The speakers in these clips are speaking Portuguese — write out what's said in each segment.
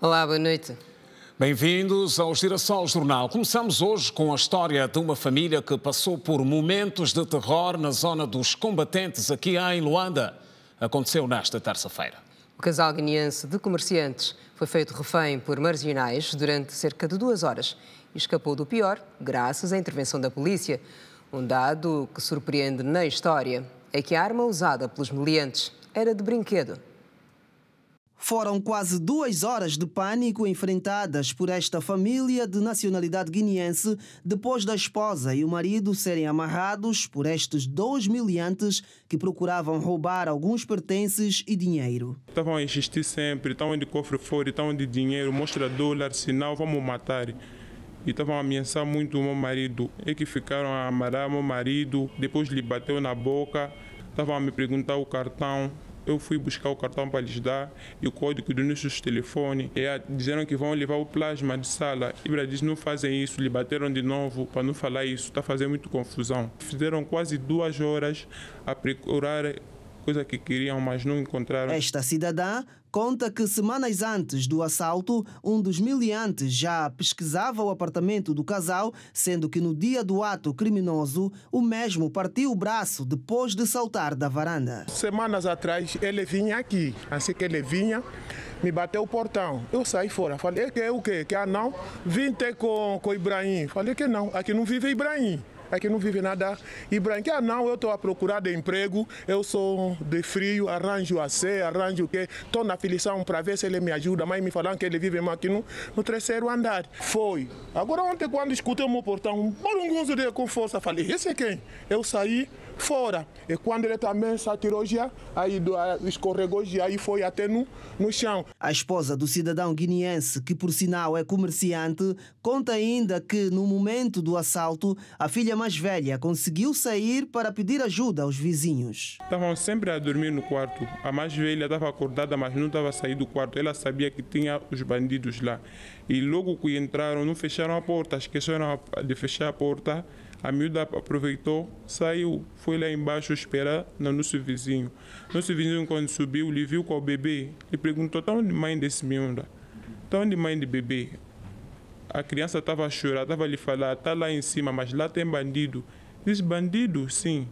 Olá, boa noite. Bem-vindos ao Girassol Jornal. Começamos hoje com a história de uma família que passou por momentos de terror na zona dos combatentes aqui em Luanda. Aconteceu nesta terça-feira. O casal guineense de comerciantes foi feito refém por marginais durante cerca de 2 horas e escapou do pior graças à intervenção da polícia. Um dado que surpreende na história é que a arma usada pelos meliantes era de brinquedo. Foram quase 2 horas de pânico enfrentadas por esta família de nacionalidade guineense depois da esposa e o marido serem amarrados por estes 2 meliantes que procuravam roubar alguns pertences e dinheiro. Estavam a insistir sempre, estão de cofre fora, estão de dinheiro, mostra dólar, sinal, vamos matar. E estavam a ameaçar muito o meu marido. É que ficaram a amarrar meu marido, depois lhe bateu na boca, estavam a me perguntar o cartão. Eu fui buscar o cartão para lhes dar e o código dos nossos telefones. E disseram que vão levar o plasma de sala. Ibra disse, não fazem isso, lhe bateram de novo para não falar isso. Está fazendo muito confusão. Fizeram quase 2 horas a procurar coisa que queriam, mas não encontraram. Esta cidadã conta que semanas antes do assalto, um dos meliantes já pesquisava o apartamento do casal, sendo que no dia do ato criminoso, o mesmo partiu o braço depois de saltar da varanda. Semanas atrás, ele vinha aqui. Assim que ele vinha, me bateu o portão. Eu saí fora. Falei, que é o quê? Que não? Vim ter com o Ibrahim. Falei que não, aqui não vive Ibrahim. Aqui não vive nada. Ibrahim, que não, eu estou a procurar de emprego, eu sou de frio, arranjo arranjo o quê? Estou na aflição para ver se ele me ajuda, mas me falaram que ele vive aqui no 3º andar. Foi. Agora ontem, quando escutei o meu portão, um barulho com força, falei, esse é quem? Eu saí fora. E quando ele também se atirou já, aí escorregou já, aí foi até no chão. A esposa do cidadão guineense, que por sinal é comerciante, conta ainda que no momento do assalto, a filha mais velha conseguiu sair para pedir ajuda aos vizinhos. Estavam sempre a dormir no quarto. A mais velha estava acordada, mas não estava a sair do quarto. Ela sabia que tinha os bandidos lá. E logo que entraram, não fecharam a porta. Esqueceram de fechar a porta. A miúda aproveitou, saiu, foi lá embaixo esperar no nosso vizinho. Nosso vizinho, quando subiu, lhe viu com o bebê. Ele perguntou, está onde mãe desse miúda? Está onde mãe de bebê? A criança estava a chorar, estava a lhe falar, está lá em cima, mas lá tem bandido. Diz, bandido? Sim.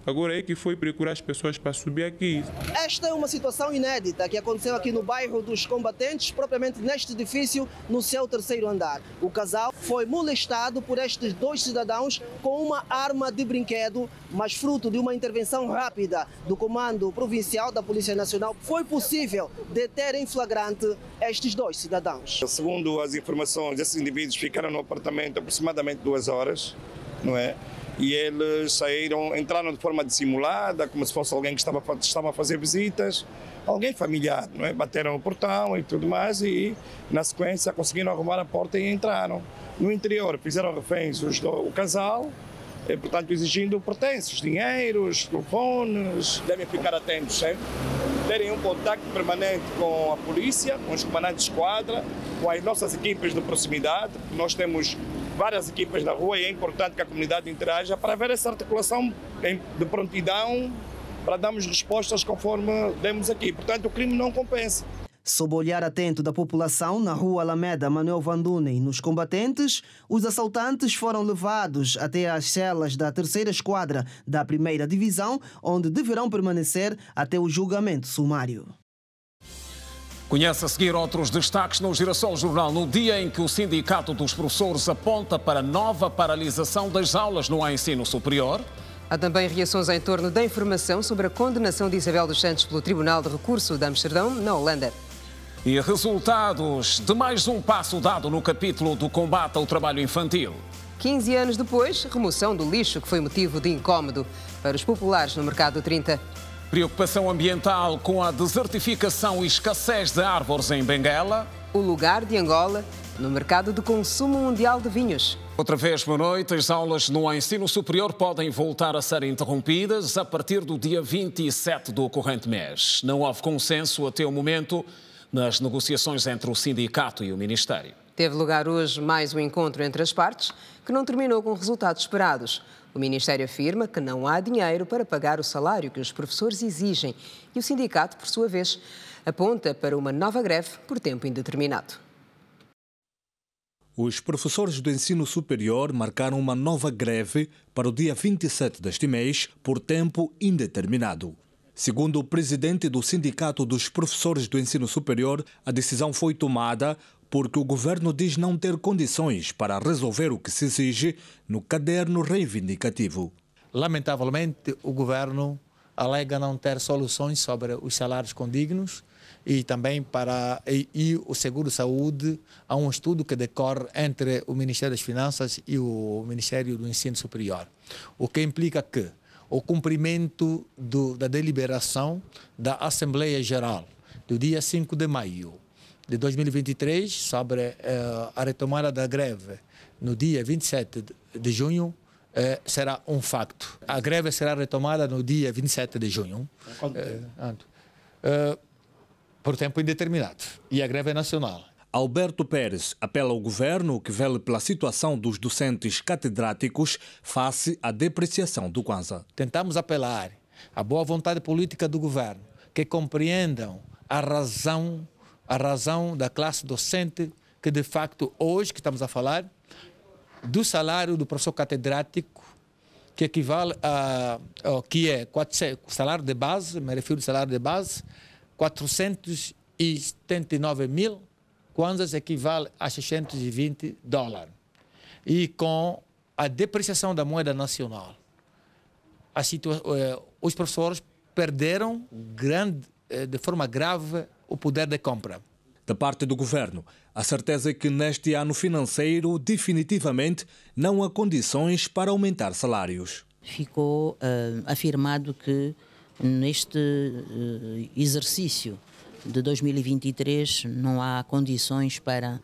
Agora é que foi procurar as pessoas para subir aqui. Esta é uma situação inédita que aconteceu aqui no bairro dos Combatentes, propriamente neste edifício, no seu 3º andar. O casal foi molestado por estes 2 cidadãos com uma arma de brinquedo, mas fruto de uma intervenção rápida do Comando Provincial da Polícia Nacional, foi possível deter em flagrante estes 2 cidadãos. Segundo as informações, esses indivíduos ficaram no apartamento aproximadamente 2 horas, não é? E eles saíram, entraram de forma dissimulada, como se fosse alguém que estava a fazer visitas, alguém familiar, não é? Bateram o portão e tudo mais e, na sequência, conseguiram arrombar a porta e entraram. No interior, fizeram reféns o casal, portanto, exigindo pertences, dinheiros, telefones. Devem ficar atentos sempre, terem um contacto permanente com a polícia, com os comandantes de esquadra, com as nossas equipes de proximidade. Nós temos várias equipas na rua e é importante que a comunidade interaja para ver essa articulação de prontidão para darmos respostas conforme demos aqui. Portanto, o crime não compensa. Sob o olhar atento da população, na rua Alameda Manuel Vandune, nos Combatentes, os assaltantes foram levados até às celas da 3ª Esquadra da 1ª Divisão, onde deverão permanecer até o julgamento sumário. Conhece a seguir outros destaques no Girassol Jornal. No dia em que o Sindicato dos Professores aponta para nova paralisação das aulas no ensino superior. Há também reações em torno da informação sobre a condenação de Isabel dos Santos pelo Tribunal de Recurso de Amsterdão, na Holanda. E resultados de mais um passo dado no capítulo do combate ao trabalho infantil. 15 anos depois, remoção do lixo que foi motivo de incómodo para os populares no Mercado 30. Preocupação ambiental com a desertificação e escassez de árvores em Benguela. O lugar de Angola no mercado de consumo mundial de vinhos. Outra vez, boa noite. As aulas no ensino superior podem voltar a ser interrompidas a partir do dia 27 do corrente mês. Não houve consenso até o momento nas negociações entre o sindicato e o Ministério. Teve lugar hoje mais um encontro entre as partes, que não terminou com resultados esperados. O Ministério afirma que não há dinheiro para pagar o salário que os professores exigem e o sindicato, por sua vez, aponta para uma nova greve por tempo indeterminado. Os professores do ensino superior marcaram uma nova greve para o dia 27 deste mês por tempo indeterminado. Segundo o presidente do Sindicato dos Professores do Ensino Superior, a decisão foi tomada porque o governo diz não ter condições para resolver o que se exige no caderno reivindicativo. Lamentavelmente, o governo alega não ter soluções sobre os salários condignos e também para o seguro-saúde. Há um estudo que decorre entre o Ministério das Finanças e o Ministério do Ensino Superior, o que implica que o cumprimento da deliberação da Assembleia Geral do dia 5 de maio de 2023 sobre a retomada da greve no dia 27 de junho será um facto. A greve será retomada no dia 27 de junho por tempo indeterminado e a greve é nacional. Alberto Pérez apela ao governo que vele pela situação dos docentes catedráticos face à depreciação do Kwanza. Tentamos apelar à boa vontade política do governo, que compreendam a razão da classe docente, que de facto hoje que estamos a falar do salário do professor catedrático, que equivale que é o salário de base, me refiro ao salário de base, 479 mil kwanzas equivale a $620. E com a depreciação da moeda nacional, os professores perderam de forma grave o poder de compra. Da parte do governo, a certeza é que neste ano financeiro definitivamente não há condições para aumentar salários. Ficou afirmado que neste exercício de 2023 não há condições para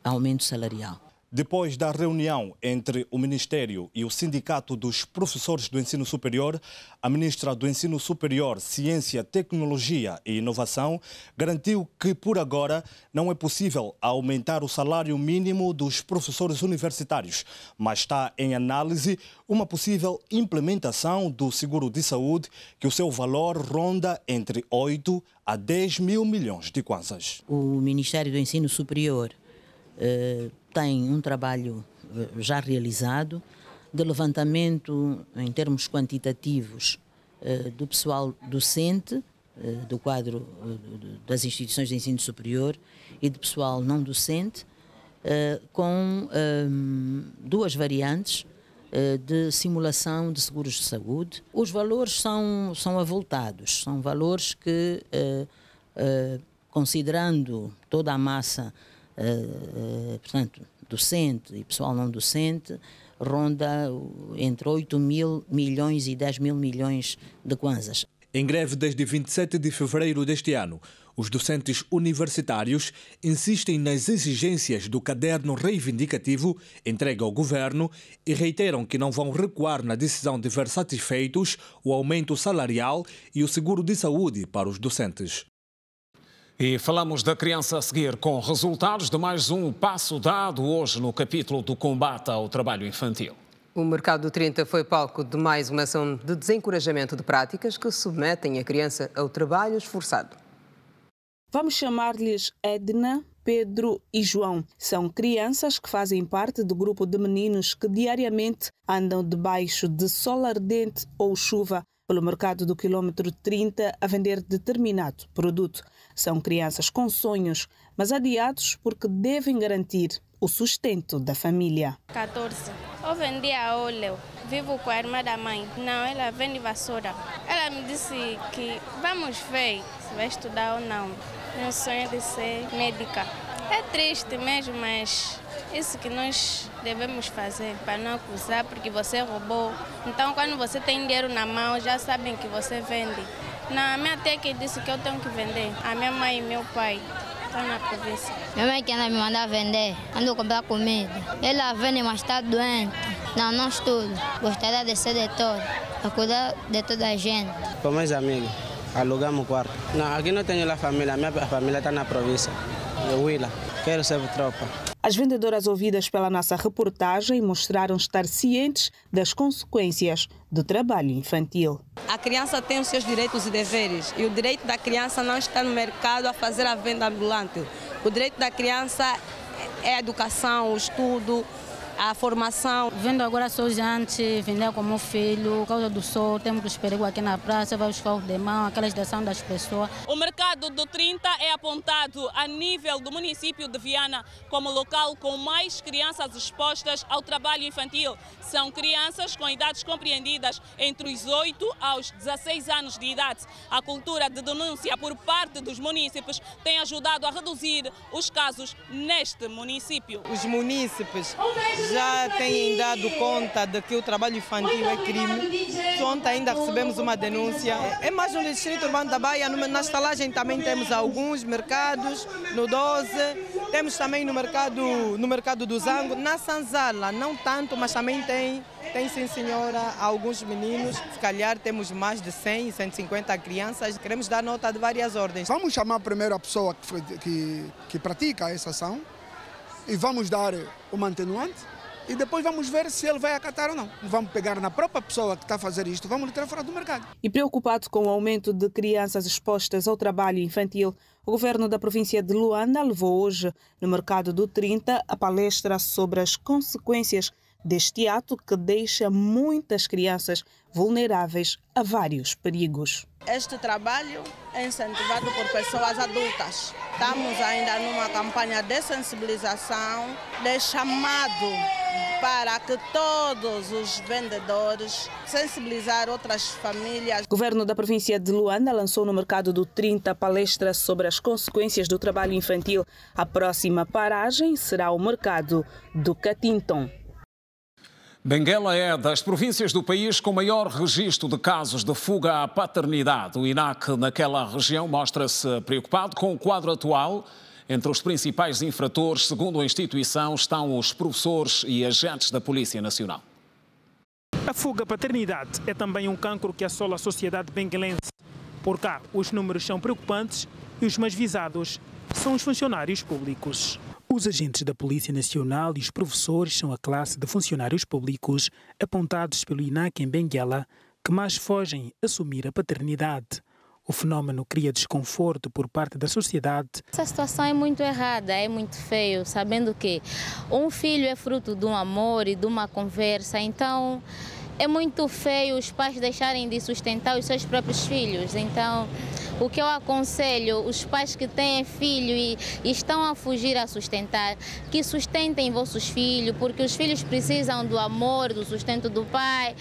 aumento salarial. Depois da reunião entre o Ministério e o Sindicato dos Professores do Ensino Superior, a ministra do Ensino Superior, Ciência, Tecnologia e Inovação garantiu que, por agora, não é possível aumentar o salário mínimo dos professores universitários, mas está em análise uma possível implementação do seguro de saúde, que o seu valor ronda entre 8 a 10 mil milhões de kwanzas. O Ministério do Ensino Superior tem um trabalho já realizado de levantamento em termos quantitativos do pessoal docente, do quadro das instituições de ensino superior e do pessoal não docente, com duas variantes de simulação de seguros de saúde. Os valores são avultados, são valores que, considerando toda a massa portanto, docente e pessoal não docente, ronda entre 8 mil milhões e 10 mil milhões de kwanzas. Em greve desde 27 de fevereiro deste ano, os docentes universitários insistem nas exigências do caderno reivindicativo entregue ao governo e reiteram que não vão recuar na decisão de ver satisfeitos o aumento salarial e o seguro de saúde para os docentes. E falamos da criança a seguir, com resultados de mais um passo dado hoje no capítulo do combate ao trabalho infantil. O Mercado do 30 foi palco de mais uma ação de desencorajamento de práticas que submetem a criança ao trabalho esforçado. Vamos chamar-lhes Edna, Pedro e João. São crianças que fazem parte do grupo de meninos que diariamente andam debaixo de sol ardente ou chuva pelo mercado do quilômetro 30 a vender determinado produto. São crianças com sonhos, mas adiados porque devem garantir o sustento da família. 14. Eu vendia óleo. Vivo com a irmã da mãe. Não, ela vende vassoura. Ela me disse que vamos ver se vai estudar ou não. Meu sonho é de ser médica. É triste mesmo, mas isso que nós devemos fazer para não acusar porque você roubou. Então, quando você tem dinheiro na mão, já sabem que você vende. Não, a minha tia que disse que eu tenho que vender. A minha mãe e meu pai estão na província. Minha mãe que anda me mandar vender, ando comprar comida. Ela vende, mas está doente. Não estudo. Gostaria de ser doutor, para cuidar de toda a gente. Com meus amigos, alugamos quarto. Não, aqui não tenho a família, minha família está na província. Willa, quero ser tropa. As vendedoras ouvidas pela nossa reportagem mostraram estar cientes das consequências do trabalho infantil. A criança tem os seus direitos e deveres e o direito da criança não está no mercado a fazer a venda ambulante. O direito da criança é a educação, o estudo, a formação. Vendo agora só gente, vender como filho, por causa do sol, temos os perigos aqui na praça, vai os carros de mão, aquela estação das pessoas. O mercado do 30 é apontado a nível do município de Viana como local com mais crianças expostas ao trabalho infantil. São crianças com idades compreendidas entre os 8 aos 16 anos de idade. A cultura de denúncia por parte dos munícipes tem ajudado a reduzir os casos neste município. Os munícipes já têm dado conta de que o trabalho infantil é crime. Ontem ainda recebemos uma denúncia. É mais no distrito urbano da Baía, na estalagem também temos alguns mercados, no 12, temos também no mercado do Zango, na Sanzala, não tanto, mas também tem sim senhora, alguns meninos, se calhar temos mais de 100, 150 crianças, queremos dar nota de várias ordens. Vamos chamar primeiro a pessoa que pratica essa ação e vamos dar o mantenuante. E depois vamos ver se ele vai acatar ou não. Vamos pegar na própria pessoa que está a fazer isto, vamos lhe tirar fora do mercado. E preocupado com o aumento de crianças expostas ao trabalho infantil, o governo da província de Luanda levou hoje, no mercado do 30, a palestra sobre as consequências deste ato que deixa muitas crianças vulneráveis a vários perigos. Este trabalho é incentivado por pessoas adultas. Estamos ainda numa campanha de sensibilização, de chamado para que todos os vendedores sensibilizar outras famílias. O governo da província de Luanda lançou no mercado do 30 palestra sobre as consequências do trabalho infantil. A próxima paragem será o mercado do Catinton. Benguela é das províncias do país com maior registro de casos de fuga à paternidade. O INAC naquela região mostra-se preocupado com o quadro atual. Entre os principais infratores, segundo a instituição, estão os professores e agentes da Polícia Nacional. A fuga à paternidade é também um cancro que assola a sociedade benguelense. Por cá, os números são preocupantes e os mais visados são os funcionários públicos. Os agentes da Polícia Nacional e os professores são a classe de funcionários públicos apontados pelo INAC em Benguela que mais fogem assumir a paternidade. O fenómeno cria desconforto por parte da sociedade. Essa situação é muito errada, é muito feio, sabendo que um filho é fruto de um amor e de uma conversa, então é muito feio os pais deixarem de sustentar os seus próprios filhos. Então, o que eu aconselho, os pais que têm filho e estão a fugir a sustentar, que sustentem vossos filhos, porque os filhos precisam do amor, do sustento do pai,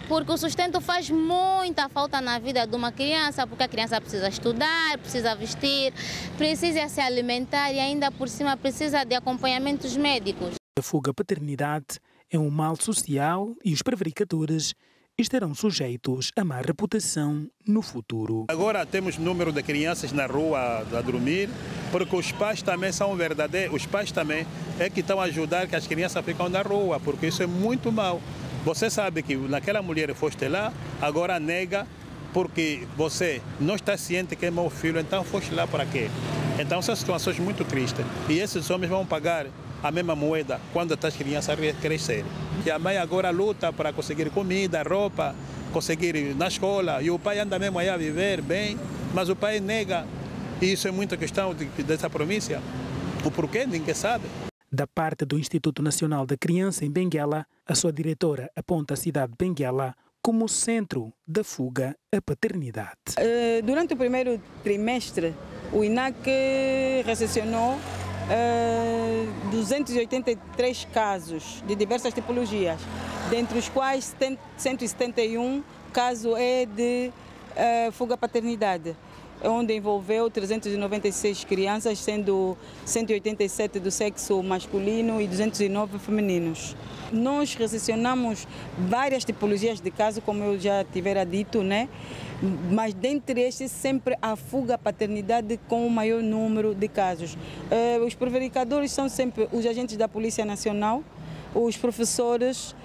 porque o sustento faz muita falta na vida de uma criança, porque a criança precisa estudar, precisa vestir, precisa se alimentar e ainda por cima precisa de acompanhamentos médicos. A fuga à paternidade é um mal social e os prevaricadores estarão sujeitos a má reputação no futuro. Agora temos número de crianças na rua a dormir, porque os pais também são verdadeiros, os pais também é que estão a ajudar que as crianças ficam na rua, porque isso é muito mal. Você sabe que naquela mulher foste lá, agora nega, porque você não está ciente que é meu filho, então foste lá para quê? Então são situações muito tristes e esses homens vão pagar a mesma moeda quando as crianças crescerem. E a mãe agora luta para conseguir comida, roupa, conseguir ir na escola, e o pai anda mesmo aí a viver bem, mas o pai nega. E isso é muita questão dessa província. O porquê ninguém sabe. Da parte do Instituto Nacional da Criança em Benguela, a sua diretora aponta a cidade de Benguela como centro da fuga à paternidade. Durante o primeiro trimestre, o INAC recepcionou 283 casos de diversas tipologias, dentre os quais 171 casos é de fuga à paternidade, onde envolveu 396 crianças, sendo 187 do sexo masculino e 209 femininos. Nós recepcionamos várias tipologias de casos, como eu já tivera dito, né? Mas dentre estes sempre a fuga à paternidade com o maior número de casos. Os prevaricadores são sempre os agentes da Polícia Nacional, os professores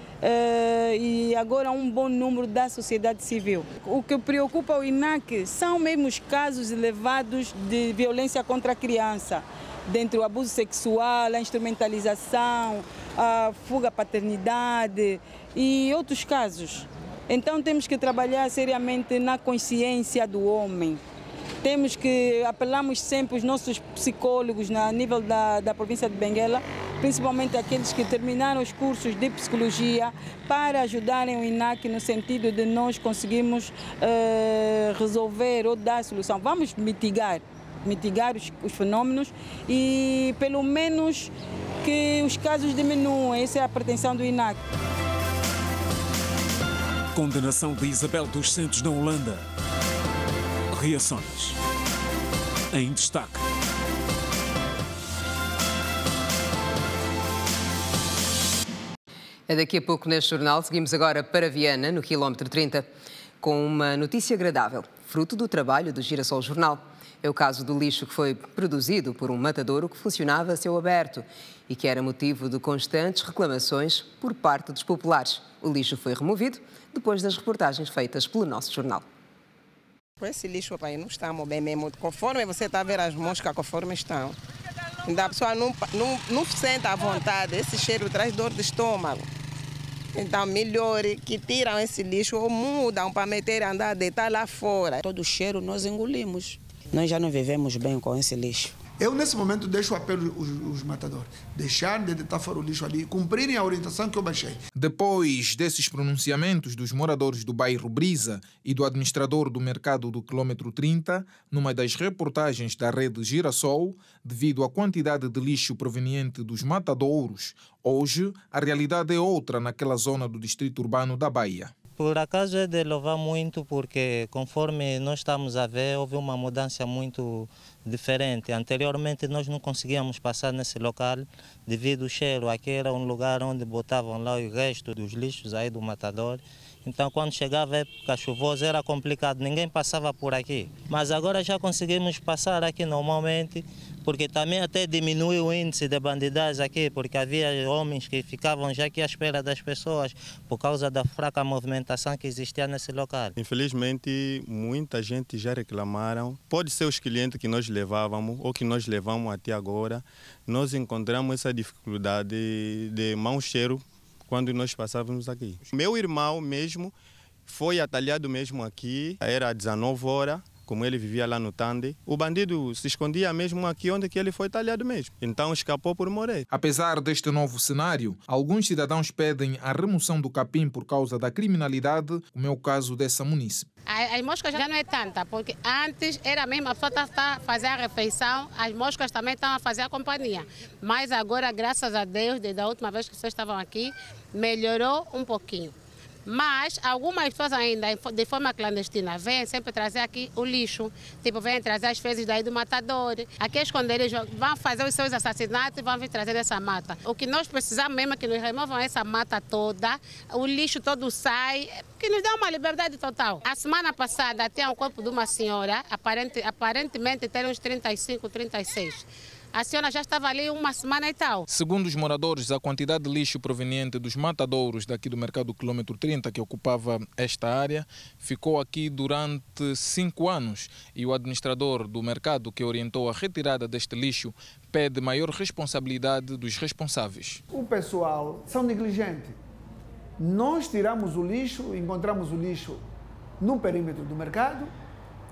e agora um bom número da sociedade civil. O que preocupa o INAC são mesmo os casos elevados de violência contra a criança. dentre o abuso sexual, a instrumentalização, a fuga à paternidade e outros casos. Então temos que trabalhar seriamente na consciência do homem. Apelamos sempre os nossos psicólogos a nível da província de Benguela, principalmente aqueles que terminaram os cursos de psicologia, para ajudarem o INAC no sentido de nós conseguirmos resolver ou dar solução. Vamos mitigar os fenômenos e pelo menos que os casos diminuam. Essa é a pretensão do INAC. Condenação de Isabel dos Santos na Holanda. Reações em destaque. É daqui a pouco neste jornal. Seguimos agora para Viana, no quilómetro 30, com uma notícia agradável, fruto do trabalho do Girassol Jornal. É o caso do lixo que foi produzido por um matadouro que funcionava a céu aberto e que era motivo de constantes reclamações por parte dos populares. O lixo foi removido depois das reportagens feitas pelo nosso jornal. Esse lixo, pai, não estamos bem mesmo. Conforme você está a ver as moscas, conforme estão. A pessoa não sente à vontade. Esse cheiro traz dor de estômago. Então, melhor que tiram esse lixo ou mudam para meter e andar, deitar lá fora. Todo o cheiro nós engolimos. Nós já não vivemos bem com esse lixo. Eu, nesse momento, deixo o apelo os matadores. Deixarem de deitar fora o lixo ali, cumprirem a orientação que eu baixei. Depois desses pronunciamentos dos moradores do bairro Brisa e do administrador do mercado do quilômetro 30, numa das reportagens da rede Girassol, devido à quantidade de lixo proveniente dos matadouros, hoje a realidade é outra naquela zona do distrito urbano da Bahia. Por acaso é de louvar muito porque, conforme nós estamos a ver, houve uma mudança muito diferente. Anteriormente nós não conseguíamos passar nesse local devido ao cheiro. Aqui era um lugar onde botavam lá o resto dos lixos aí do matador. Então quando chegava a época chuvosa era complicado, ninguém passava por aqui. Mas agora já conseguimos passar aqui normalmente, porque também até diminuiu o índice de bandidagem aqui, porque havia homens que ficavam já aqui à espera das pessoas por causa da fraca movimentação que existia nesse local. Infelizmente, muita gente já reclamaram. Pode ser os clientes que nós levávamos ou que nós levamos até agora. Nós encontramos essa dificuldade de mau cheiro quando nós passávamos aqui. Meu irmão mesmo foi atalhado mesmo aqui, era 19 horas. Como ele vivia lá no Tande, o bandido se escondia mesmo aqui onde que ele foi talhado mesmo. Então escapou por morrer. Apesar deste novo cenário, alguns cidadãos pedem a remoção do capim por causa da criminalidade, como é o caso dessa munícipe. As moscas já não é tanta, porque antes era mesmo a pessoa a fazer a refeição, as moscas também estavam a fazer a companhia. Mas agora, graças a Deus, desde a última vez que vocês estavam aqui, melhorou um pouquinho. Mas algumas pessoas ainda, de forma clandestina, vêm sempre trazer aqui o lixo. Tipo, vêm trazer as fezes daí do matador. Aqui é esconder, vão fazer os seus assassinatos e vão vir trazer essa mata. O que nós precisamos mesmo é que nos removam essa mata toda, o lixo todo sai, que nos dá uma liberdade total. A semana passada tinha um corpo de uma senhora, aparentemente tem uns 35, 36. A senhora já estava ali uma semana e tal. Segundo os moradores, a quantidade de lixo proveniente dos matadouros daqui do mercado do quilômetro 30, que ocupava esta área, ficou aqui durante 5 anos. E o administrador do mercado, que orientou a retirada deste lixo, pede maior responsabilidade dos responsáveis. O pessoal são negligentes. Nós tiramos o lixo, encontramos o lixo no perímetro do mercado,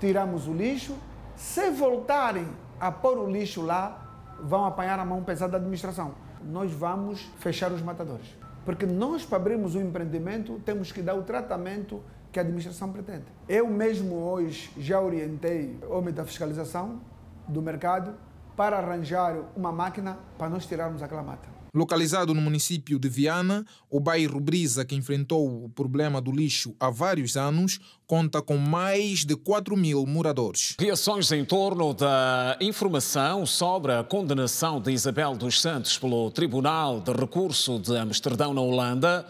tiramos o lixo. Se voltarem a pôr o lixo lá, vão apanhar a mão pesada da administração. Nós vamos fechar os matadores. Porque nós, para abrirmos um empreendimento, temos que dar o tratamento que a administração pretende. Eu mesmo hoje já orientei o homem da fiscalização do mercado para arranjar uma máquina para nós tirarmos aquela mata. Localizado no município de Viana, o bairro Brisa, que enfrentou o problema do lixo há vários anos, conta com mais de 4.000 moradores. Reações em torno da informação sobre a condenação de Isabel dos Santos pelo Tribunal de Recurso de Amsterdão, na Holanda.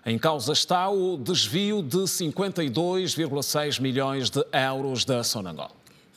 Em causa está o desvio de 52,6 milhões de euros da Sonangol.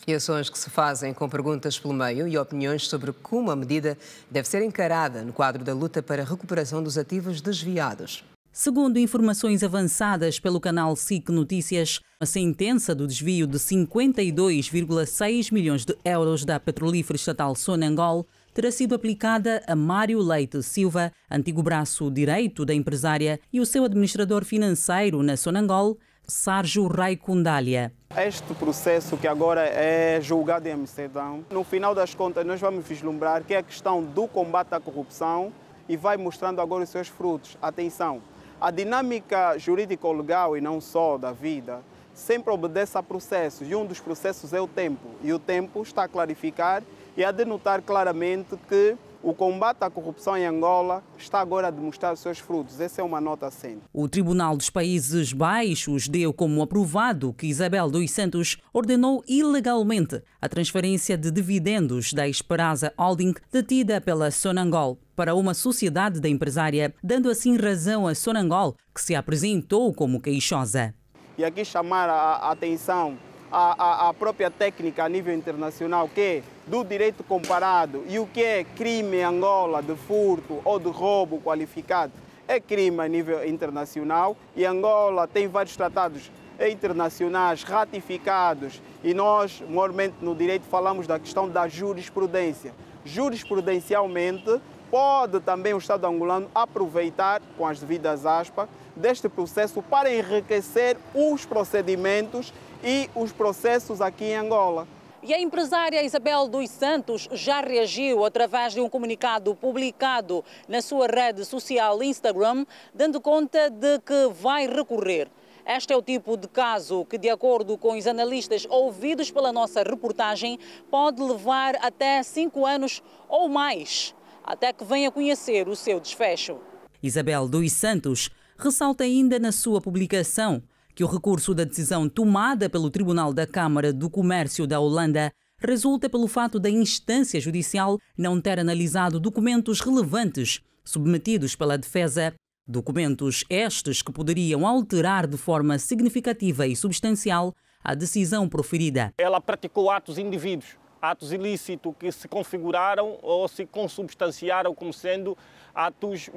Reações que se fazem com perguntas pelo meio e opiniões sobre como a medida deve ser encarada no quadro da luta para a recuperação dos ativos desviados. Segundo informações avançadas pelo canal SIC Notícias, a sentença do desvio de 52,6 milhões de euros da petrolífera estatal Sonangol terá sido aplicada a Mário Leite Silva, antigo braço direito da empresária, e o seu administrador financeiro na Sonangol, Sérgio Raicundália. Este processo que agora é julgado em Amsterdão, no final das contas nós vamos vislumbrar que é a questão do combate à corrupção e vai mostrando agora os seus frutos. Atenção, a dinâmica jurídico-legal e não só da vida sempre obedece a processos, e um dos processos é o tempo. E o tempo está a clarificar e a denotar claramente que o combate à corrupção em Angola está agora a demonstrar os seus frutos. Essa é uma nota assente. O Tribunal dos Países Baixos deu como aprovado que Isabel dos Santos ordenou ilegalmente a transferência de dividendos da Esperança Holding detida pela Sonangol para uma sociedade da empresária, dando assim razão a Sonangol, que se apresentou como queixosa. E aqui chamar a atenção à própria técnica a nível internacional, que é do direito comparado, e o que é crime em Angola de furto ou de roubo qualificado é crime a nível internacional, e Angola tem vários tratados internacionais ratificados, e nós, normalmente no direito, falamos da questão da jurisprudência. Jurisprudencialmente, pode também o Estado angolano aproveitar, com as devidas aspas, deste processo para enriquecer os procedimentos e os processos aqui em Angola. E a empresária Isabel dos Santos já reagiu através de um comunicado publicado na sua rede social Instagram, dando conta de que vai recorrer. Este é o tipo de caso que, de acordo com os analistas ouvidos pela nossa reportagem, pode levar até 5 anos ou mais, até que venha conhecer o seu desfecho. Isabel dos Santos ressalta ainda na sua publicação que o recurso da decisão tomada pelo Tribunal da Câmara do Comércio da Holanda resulta pelo fato da instância judicial não ter analisado documentos relevantes submetidos pela defesa, documentos estes que poderiam alterar de forma significativa e substancial a decisão proferida. Ela praticou atos indevidos, atos ilícitos que se configuraram ou se consubstanciaram como sendo atos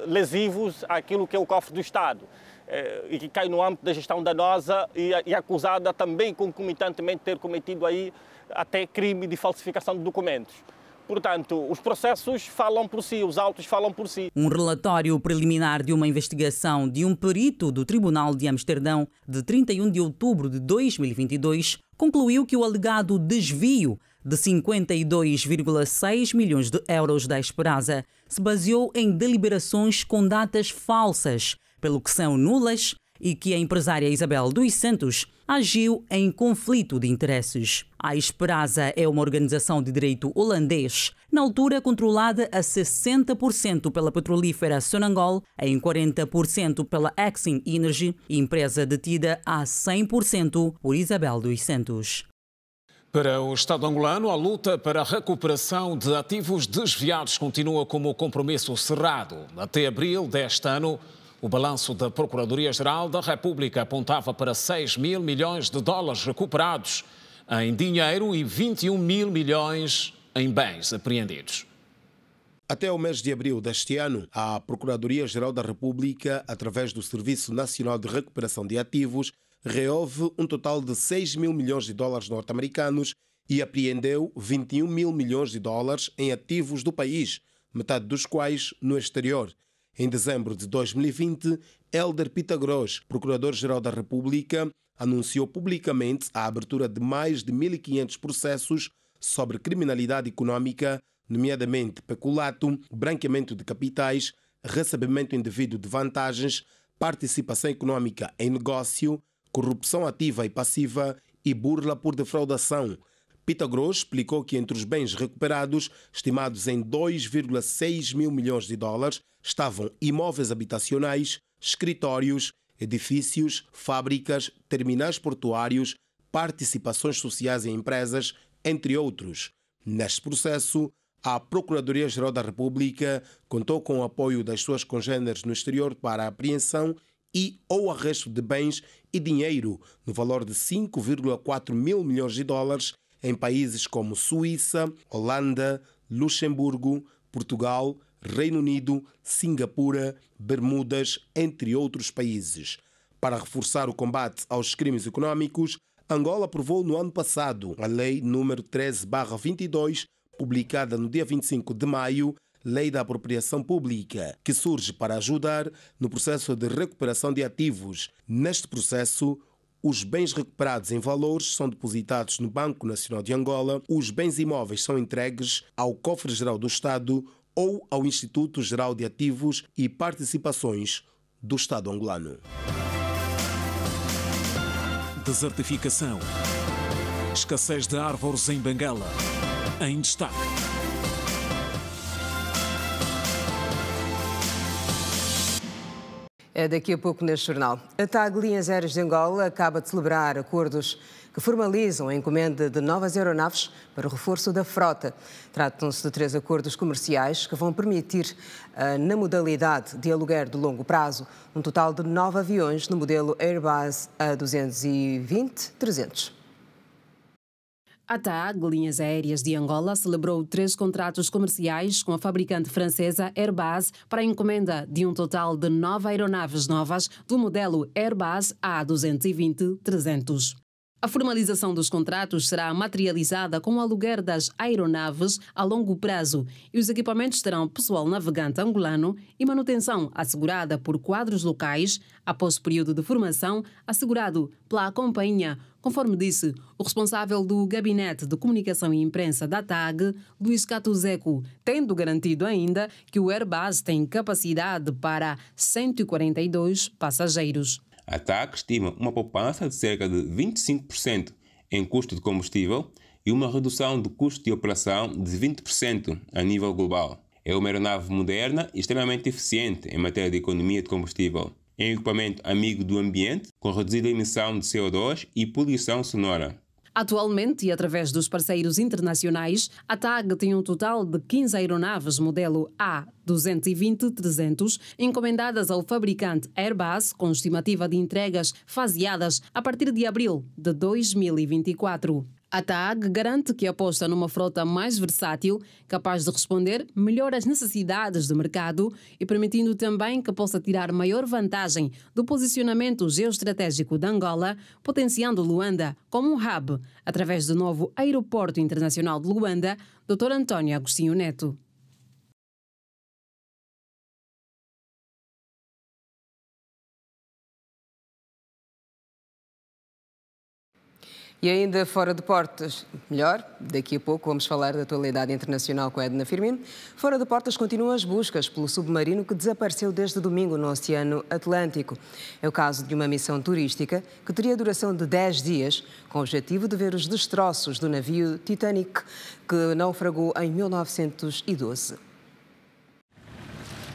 lesivos àquilo que é o cofre do Estado. E que cai no âmbito da gestão danosa e acusada também concomitantemente de ter cometido aí até crime de falsificação de documentos. Portanto, os processos falam por si, os autos falam por si. Um relatório preliminar de uma investigação de um perito do Tribunal de Amsterdão de 31 de outubro de 2022 concluiu que o alegado desvio de 52,6 milhões de euros da Esperança se baseou em deliberações com datas falsas, pelo que são nulas, e que a empresária Isabel dos Santos agiu em conflito de interesses. A Esperança é uma organização de direito holandês, na altura controlada a 60% pela petrolífera Sonangol, em 40% pela Exim Energy, empresa detida a 100% por Isabel dos Santos. Para o Estado angolano, a luta para a recuperação de ativos desviados continua como compromisso cerrado. Até abril deste ano, o balanço da Procuradoria-Geral da República apontava para 6 mil milhões de dólares recuperados em dinheiro e 21 mil milhões em bens apreendidos. Até o mês de abril deste ano, a Procuradoria-Geral da República, através do Serviço Nacional de Recuperação de Ativos, reouve um total de 6 mil milhões de dólares norte-americanos e apreendeu 21 mil milhões de dólares em ativos do país, metade dos quais no exterior. Em dezembro de 2020, Hélder Pitagros, Procurador-Geral da República, anunciou publicamente a abertura de mais de 1.500 processos sobre criminalidade econômica, nomeadamente peculato, branqueamento de capitais, recebimento indevido de vantagens, participação econômica em negócio, corrupção ativa e passiva e burla por defraudação. Pitagros explicou que entre os bens recuperados, estimados em 2,6 mil milhões de dólares, estavam imóveis habitacionais, escritórios, edifícios, fábricas, terminais portuários, participações sociais em empresas, entre outros. Neste processo, a Procuradoria-Geral da República contou com o apoio das suas congêneres no exterior para a apreensão e ou arresto de bens e dinheiro no valor de 5,4 mil milhões de dólares em países como Suíça, Holanda, Luxemburgo, Portugal, Reino Unido, Singapura, Bermudas, entre outros países. Para reforçar o combate aos crimes econômicos, Angola aprovou no ano passado a Lei número 13/22, publicada no dia 25 de maio, Lei da Apropriação Pública, que surge para ajudar no processo de recuperação de ativos. Neste processo, os bens recuperados em valores são depositados no Banco Nacional de Angola, os bens imóveis são entregues ao Cofre-Geral do Estado ou ao Instituto Geral de Ativos e Participações do Estado angolano. Desertificação. Escassez de árvores em Benguela. Em destaque. É daqui a pouco neste jornal. A TAG Linhas Aéreas de Angola acaba de celebrar acordos que formalizam a encomenda de novas aeronaves para o reforço da frota. Tratam-se de 3 acordos comerciais que vão permitir, na modalidade de aluguer de longo prazo, um total de 9 aviões no modelo Airbus A220-300. A TAG Linhas Aéreas de Angola celebrou 3 contratos comerciais com a fabricante francesa Airbus para a encomenda de um total de 9 aeronaves novas do modelo Airbus A220-300. A formalização dos contratos será materializada com o aluguer das aeronaves a longo prazo e os equipamentos terão pessoal navegante angolano e manutenção assegurada por quadros locais após o período de formação assegurado pela companhia, conforme disse o responsável do Gabinete de Comunicação e Imprensa da TAG, Luís Catuzeco, tendo garantido ainda que o Airbus tem capacidade para 142 passageiros. A TAG estima uma poupança de cerca de 25% em custo de combustível e uma redução do custo de operação de 20% a nível global. É uma aeronave moderna e extremamente eficiente em matéria de economia de combustível. É um equipamento amigo do ambiente, com reduzida emissão de CO2 e poluição sonora. Atualmente, e através dos parceiros internacionais, a TAG tem um total de 15 aeronaves modelo A220-300 encomendadas ao fabricante Airbus, com estimativa de entregas faseadas a partir de abril de 2024. A TAG garante que aposta numa frota mais versátil, capaz de responder melhor às necessidades do mercado e permitindo também que possa tirar maior vantagem do posicionamento geoestratégico de Angola, potenciando Luanda como um hub, através do novo Aeroporto Internacional de Luanda, Dr. António Agostinho Neto. E ainda fora de portas, melhor, daqui a pouco vamos falar da atualidade internacional com Edna Firmino. Fora de portas continuam as buscas pelo submarino que desapareceu desde domingo no Oceano Atlântico. É o caso de uma missão turística que teria duração de 10 dias, com o objetivo de ver os destroços do navio Titanic, que naufragou em 1912.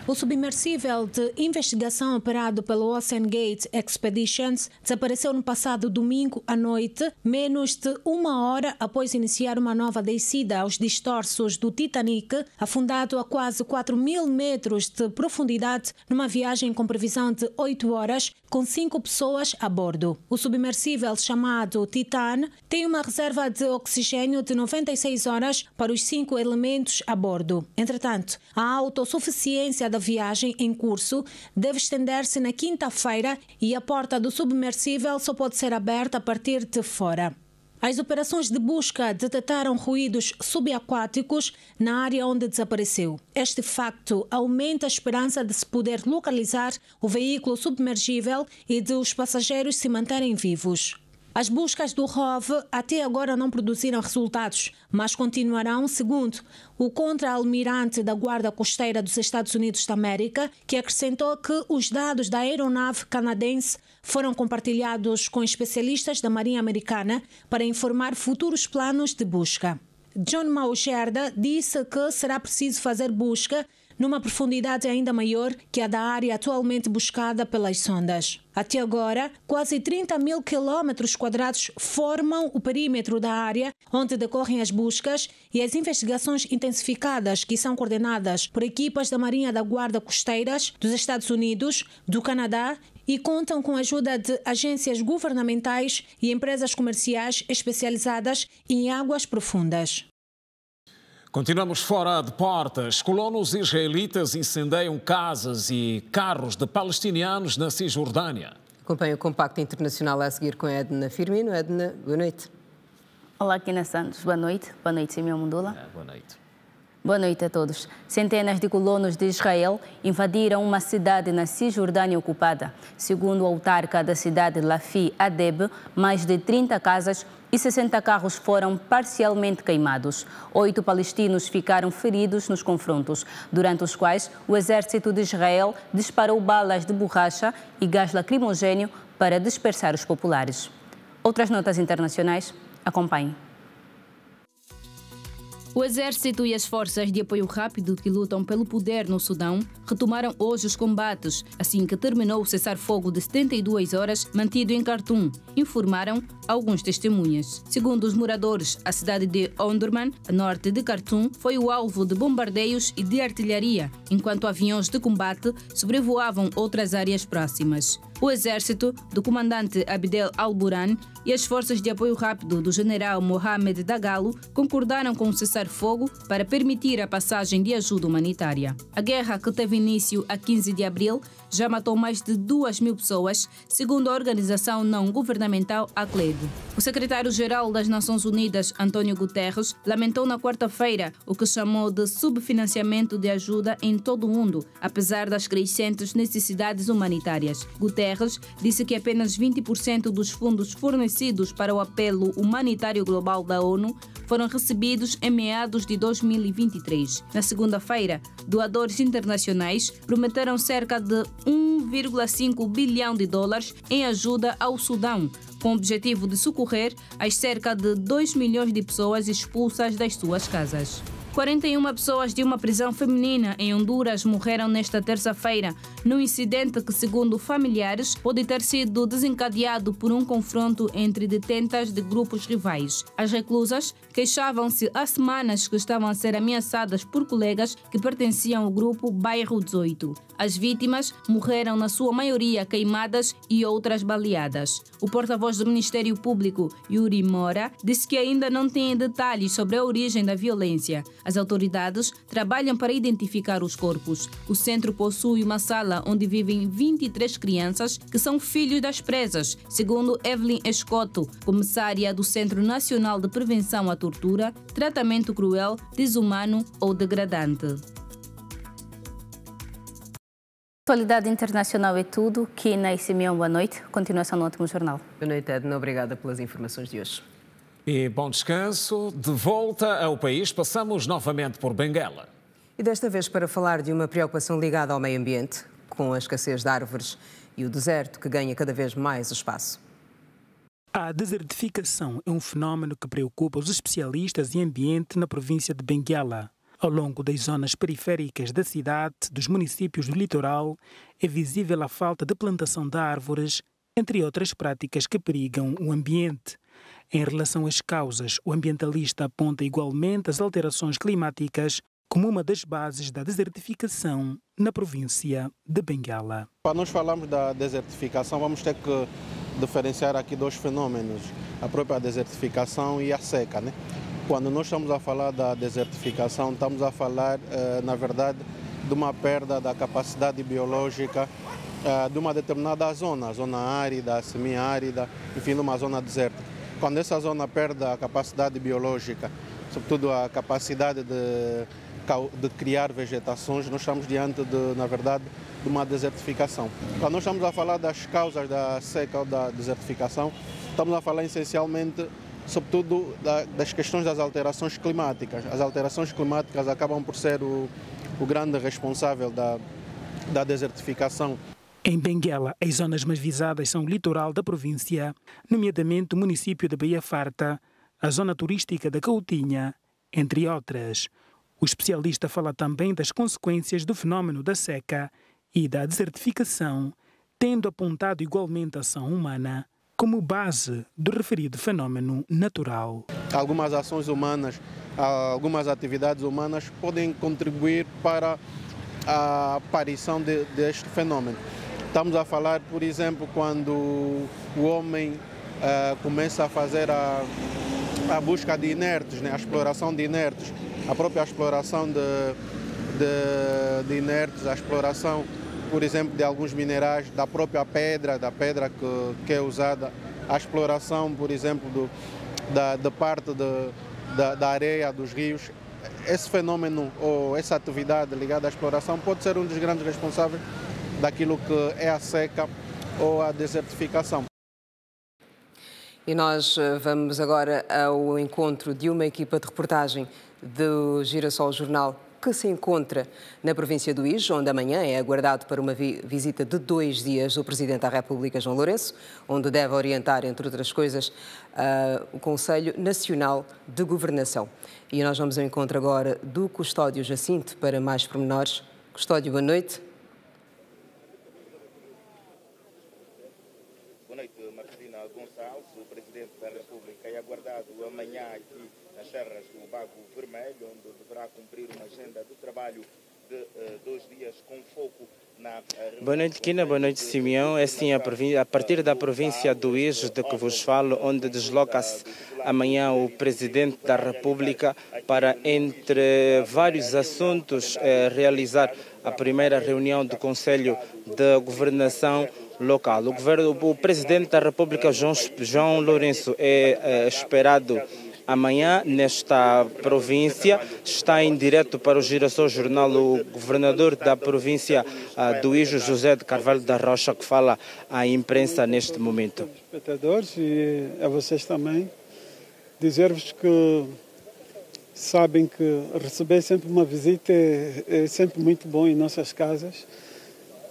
O submersível de investigação operado pelo Ocean Gate Expeditions desapareceu no passado domingo à noite, menos de 1 hora após iniciar uma nova descida aos destroços do Titanic, afundado a quase 4.000 metros de profundidade numa viagem com previsão de 8 horas, com 5 pessoas a bordo. O submersível chamado Titan tem uma reserva de oxigênio de 96 horas para os 5 elementos a bordo. Entretanto, a autossuficiência da viagem em curso deve estender-se na quinta-feira e a porta do submersível só pode ser aberta a partir de fora. As operações de busca detectaram ruídos subaquáticos na área onde desapareceu. Este facto aumenta a esperança de se poder localizar o veículo submergível e de os passageiros se manterem vivos. As buscas do ROV até agora não produziram resultados, mas continuarão, segundo o contra-almirante da Guarda Costeira dos Estados Unidos da América, que acrescentou que os dados da aeronave canadense foram compartilhados com especialistas da Marinha Americana para informar futuros planos de busca. John Maugerda disse que será preciso fazer busca numa profundidade ainda maior que a da área atualmente buscada pelas sondas. Até agora, quase 30.000 km² formam o perímetro da área onde decorrem as buscas e as investigações intensificadas que são coordenadas por equipas da Marinha da Guarda Costeiras dos Estados Unidos, do Canadá e contam com a ajuda de agências governamentais e empresas comerciais especializadas em águas profundas. Continuamos fora de portas. Colonos israelitas incendeiam casas e carros de palestinianos na Cisjordânia. Acompanhe o Compacto Internacional a seguir com a Edna Firmino. Edna, boa noite. Olá, Kina Santos. Boa noite. Boa noite, Simeão Mundula. Boa noite. Boa noite a todos. Centenas de colonos de Israel invadiram uma cidade na Cisjordânia ocupada. Segundo o autarca da cidade, Lafi Adeb, mais de 30 casas e 60 carros foram parcialmente queimados. 8 palestinos ficaram feridos nos confrontos, durante os quais o exército de Israel disparou balas de borracha e gás lacrimogéneo para dispersar os populares. Outras notas internacionais? Acompanhe. O Exército e as forças de apoio rápido que lutam pelo poder no Sudão retomaram hoje os combates, assim que terminou o cessar-fogo de 72 horas mantido em Khartoum, informaram alguns testemunhas. Segundo os moradores, a cidade de Omdurman, a norte de Khartoum, foi o alvo de bombardeios e de artilharia, enquanto aviões de combate sobrevoavam outras áreas próximas. O exército do comandante Abdel Al-Burhan e as forças de apoio rápido do general Mohamed Dagalo concordaram com o cessar-fogo para permitir a passagem de ajuda humanitária. A guerra, que teve início a 15 de abril, já matou mais de 2.000 pessoas, segundo a organização não-governamental ACLED. O secretário-geral das Nações Unidas, António Guterres, lamentou na quarta-feira o que chamou de subfinanciamento de ajuda em todo o mundo, apesar das crescentes necessidades humanitárias. Guterres disse que apenas 20% dos fundos fornecidos para o apelo humanitário global da ONU foram recebidos em meados de 2023. Na segunda-feira, doadores internacionais prometeram cerca de 1,5 bilhão de dólares em ajuda ao Sudão, com o objetivo de socorrer as cerca de 2 milhões de pessoas expulsas das suas casas. 41 pessoas de uma prisão feminina em Honduras morreram nesta terça-feira, num incidente que, segundo familiares, pode ter sido desencadeado por um confronto entre detentas de grupos rivais. As reclusas queixavam-se há semanas que estavam a ser ameaçadas por colegas que pertenciam ao grupo Bairro 18. As vítimas morreram, na sua maioria, queimadas e outras baleadas. O porta-voz do Ministério Público, Yuri Mora, disse que ainda não tem detalhes sobre a origem da violência. As autoridades trabalham para identificar os corpos. O centro possui uma sala onde vivem 23 crianças que são filhos das presas, segundo Evelyn Escoto, comissária do Centro Nacional de Prevenção à Tortura, Tratamento Cruel, Desumano ou Degradante. Atualidade internacional é tudo. Kina e Simeão, boa noite. Continuação no último jornal. Boa noite, Edna. Obrigada pelas informações de hoje. E bom descanso. De volta ao país, passamos novamente por Benguela. E desta vez para falar de uma preocupação ligada ao meio ambiente, com a escassez de árvores e o deserto que ganha cada vez mais espaço. A desertificação é um fenómeno que preocupa os especialistas em ambiente na província de Benguela. Ao longo das zonas periféricas da cidade, dos municípios do litoral, é visível a falta de plantação de árvores, entre outras práticas que perigam o ambiente. Em relação às causas, o ambientalista aponta igualmente as alterações climáticas como uma das bases da desertificação na província de Benguela. Para nós falarmos da desertificação, vamos ter que diferenciar aqui dois fenômenos, a própria desertificação e a seca, né? Quando nós estamos a falar da desertificação, estamos a falar, na verdade, de uma perda da capacidade biológica de uma determinada zona árida, semiárida, enfim, de uma zona desértica. Quando essa zona perde a capacidade biológica, sobretudo a capacidade de criar vegetações, nós estamos diante, na verdade, de uma desertificação. Quando nós estamos a falar das causas da seca ou da desertificação, estamos a falar essencialmente, sobretudo, das questões das alterações climáticas. As alterações climáticas acabam por ser o grande responsável da desertificação. Em Benguela, as zonas mais visadas são o litoral da província, nomeadamente o município de Baía Farta, a zona turística da Cautinha, entre outras. O especialista fala também das consequências do fenômeno da seca e da desertificação, tendo apontado igualmente a ação humana como base do referido fenômeno natural. Algumas ações humanas, algumas atividades humanas podem contribuir para a aparição deste fenômeno. Estamos a falar, por exemplo, quando o homem começa a fazer a busca de inertes, né? A exploração de inertes, a própria exploração de inertes, a exploração, por exemplo, de alguns minerais, da própria pedra, da pedra que é usada, a exploração, por exemplo, da parte da areia, dos rios. Esse fenômeno ou essa atividade ligada à exploração pode ser um dos grandes responsáveis daquilo que é a seca ou a desertificação. E nós vamos agora ao encontro de uma equipa de reportagem do Girassol Jornal que se encontra na província do Ije, onde amanhã é aguardado para uma visita de 2 dias do Presidente da República, João Lourenço, onde deve orientar, entre outras coisas, o Conselho Nacional de Governação. E nós vamos ao encontro agora do Custódio Jacinto para mais pormenores. Custódio, boa noite. Boa noite, Marcelina Gonçalves. O Presidente da República é aguardado amanhã aqui nas serras do Bago Vermelho, onde deverá cumprir uma agenda de trabalho de 2 dias com foco na... Boa noite, Quina. Boa noite, Simeão. É sim a partir da província do Ije de que vos falo, onde desloca-se amanhã o Presidente da República para, entre vários assuntos, realizar a primeira reunião do Conselho de Governação local. O Presidente da República, João Lourenço, é esperado amanhã nesta província. Está em direto para o Girassol Jornal o governador da província do Ije, José de Carvalho da Rocha, que fala à imprensa neste momento. Espectadores e a vocês também, dizer-vos que sabem que receber sempre uma visita é sempre muito bom em nossas casas,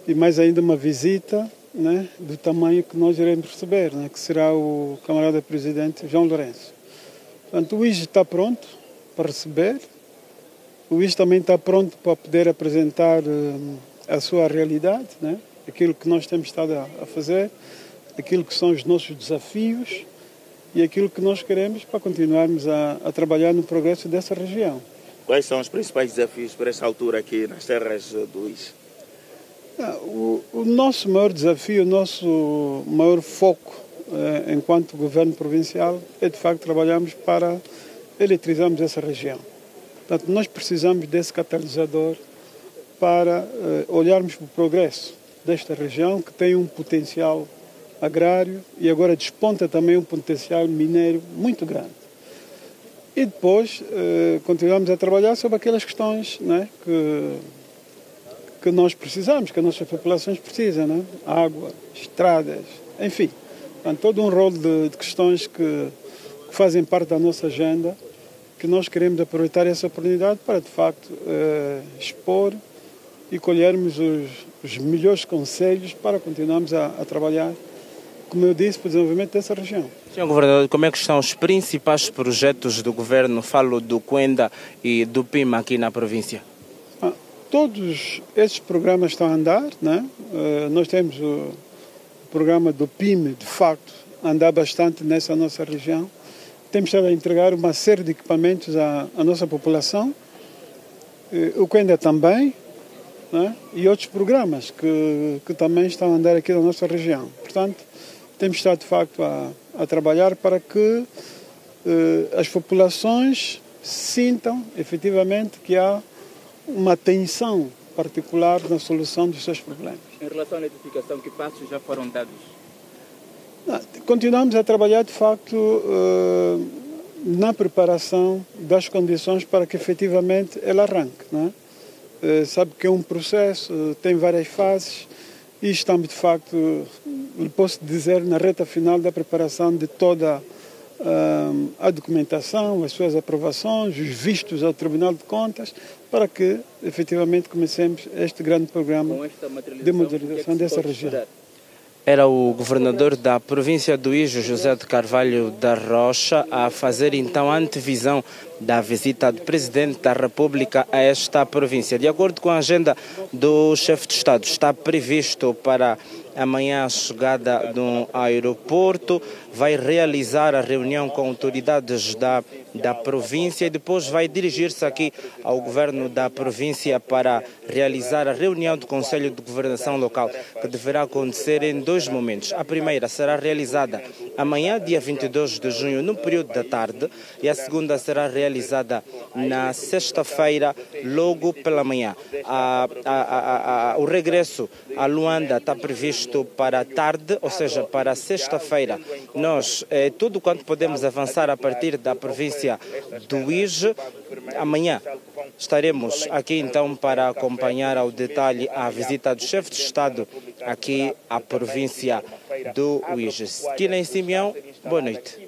e mais ainda uma visita, né, do tamanho que nós iremos receber, né, que será o camarada Presidente João Lourenço. Portanto, o Ije está pronto para receber, o Ije também está pronto para poder apresentar a sua realidade, né? Aquilo que nós temos estado a fazer, aquilo que são os nossos desafios e aquilo que nós queremos para continuarmos a trabalhar no progresso dessa região. Quais são os principais desafios para esta altura aqui nas terras do Ije? O nosso maior desafio, o nosso maior foco enquanto governo provincial é de facto trabalharmos para eletrizarmos essa região. Portanto, nós precisamos desse catalisador para olharmos para o progresso desta região, que tem um potencial agrário e agora desponta também um potencial minério muito grande. E depois continuamos a trabalhar sobre aquelas questões, né, que nós precisamos, que as nossas populações precisam, né? Água, estradas, enfim. Há todo um rol de questões que fazem parte da nossa agenda, que nós queremos aproveitar essa oportunidade para, de facto, expor e colhermos os melhores conselhos para continuarmos a trabalhar, como eu disse, para o desenvolvimento dessa região. Senhor Governador, como é que estão os principais projetos do governo? Falo do Cuenda e do PIMA aqui na província. Todos esses programas estão a andar, né? Nós temos o programa do PIME, de facto, a andar bastante nessa nossa região. Temos estado a entregar uma série de equipamentos à nossa população, o Cuenda também, né? E outros programas que também estão a andar aqui na nossa região. Portanto, temos estado, de facto, a trabalhar para que as populações sintam, efetivamente, que há uma atenção particular na solução dos seus problemas. Em relação à notificação, que passos já foram dados? Continuamos a trabalhar, de facto, na preparação das condições para que efetivamente ela arranque, não é? Sabe que é um processo, tem várias fases e estamos, de facto, posso dizer, na reta final da preparação de toda a documentação, as suas aprovações, os vistos ao Tribunal de Contas, para que efetivamente comecemos este grande programa de modernização dessa região. Era o governador da província do Ije, José de Carvalho da Rocha, a fazer então a antevisão da visita do Presidente da República a esta província. De acordo com a agenda do chefe de Estado, está previsto para amanhã a chegada no aeroporto, vai realizar a reunião com autoridades da província e depois vai dirigir-se aqui ao governo da província para realizar a reunião do Conselho de Governação Local, que deverá acontecer em 2 momentos. A primeira será realizada amanhã, dia 22 de junho, no período da tarde, e a segunda será realizada na sexta-feira, logo pela manhã. O regresso a Luanda está previsto isto para a tarde, ou seja, para sexta-feira. Nós, tudo quanto podemos avançar a partir da província do Uíge, amanhã estaremos aqui então para acompanhar ao detalhe a visita do chefe de Estado aqui à província do Uíge. Quilem Simeão, boa noite.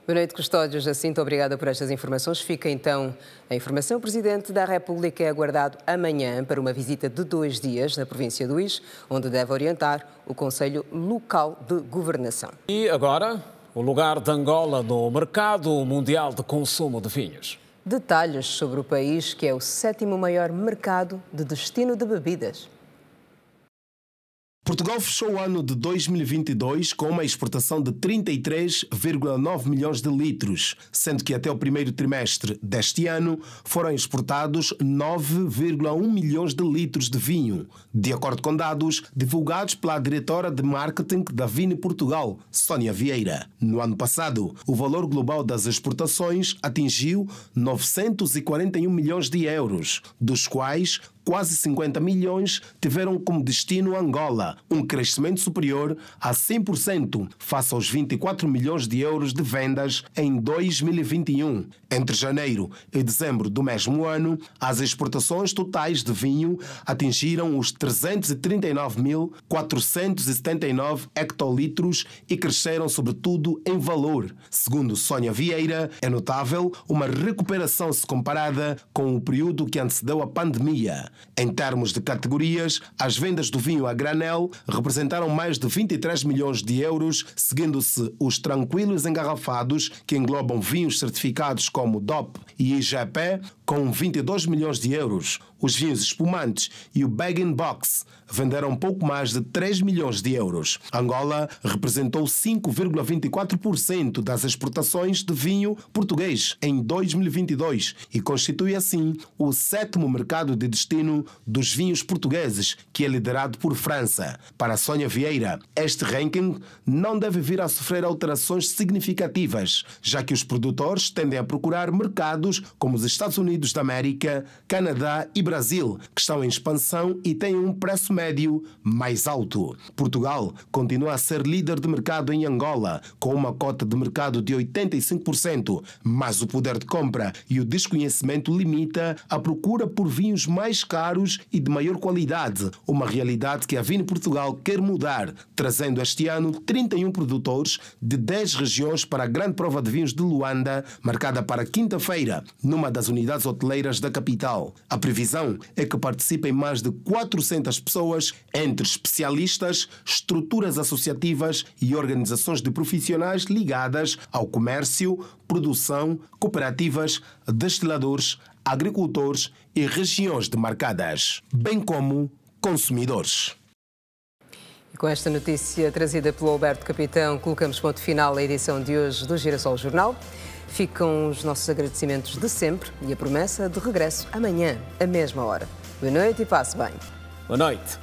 Boa noite, Custódio Jacinto. Obrigada por estas informações. Fica então a informação. O Presidente da República é aguardado amanhã para uma visita de 2 dias na província do Uíge, onde deve orientar o Conselho Local de Governação. E agora, o lugar de Angola no mercado mundial de consumo de vinhos. Detalhes sobre o país, que é o 7º maior mercado de destino de bebidas. Portugal fechou o ano de 2022 com uma exportação de 33,9 milhões de litros, sendo que até o primeiro trimestre deste ano foram exportados 9,1 milhões de litros de vinho, de acordo com dados divulgados pela diretora de marketing da Vini Portugal, Sónia Vieira. No ano passado, o valor global das exportações atingiu 941 milhões de euros, dos quais quase 50 milhões tiveram como destino Angola, um crescimento superior a 100% face aos 24 milhões de euros de vendas em 2021. Entre janeiro e dezembro do mesmo ano, as exportações totais de vinho atingiram os 339.479 hectolitros e cresceram sobretudo em valor. Segundo Sónia Vieira, é notável uma recuperação se comparada com o período que antecedeu a pandemia. Em termos de categorias, as vendas do vinho a granel representaram mais de 23 milhões de euros, seguindo-se os tranquilos engarrafados, que englobam vinhos certificados como DOP e IGP, com 22 milhões de euros. Os vinhos espumantes e o bag-in-box venderam pouco mais de 3 milhões de euros. Angola representou 5,24% das exportações de vinho português em 2022 e constitui assim o 7º mercado de destino dos vinhos portugueses, que é liderado por França. Para Sónia Vieira, este ranking não deve vir a sofrer alterações significativas, já que os produtores tendem a procurar mercados como os Estados Unidos da América, Canadá e Brasil, que estão em expansão e têm um preço médio mais alto. Portugal continua a ser líder de mercado em Angola, com uma cota de mercado de 85%, mas o poder de compra e o desconhecimento limita a procura por vinhos mais caros e de maior qualidade, uma realidade que a Vini Portugal quer mudar, trazendo este ano 31 produtores de 10 regiões para a grande prova de vinhos de Luanda, marcada para quinta-feira, numa das unidades hoteleiras da capital. A previsão é que participem mais de 400 pessoas, entre especialistas, estruturas associativas e organizações de profissionais ligadas ao comércio, produção, cooperativas, destiladores, agricultores e regiões demarcadas, bem como consumidores. E com esta notícia trazida pelo Alberto Capitão, colocamos ponto final à edição de hoje do Girassol Jornal. Ficam os nossos agradecimentos de sempre e a promessa de regresso amanhã, à mesma hora. Boa noite e passe bem. Boa noite.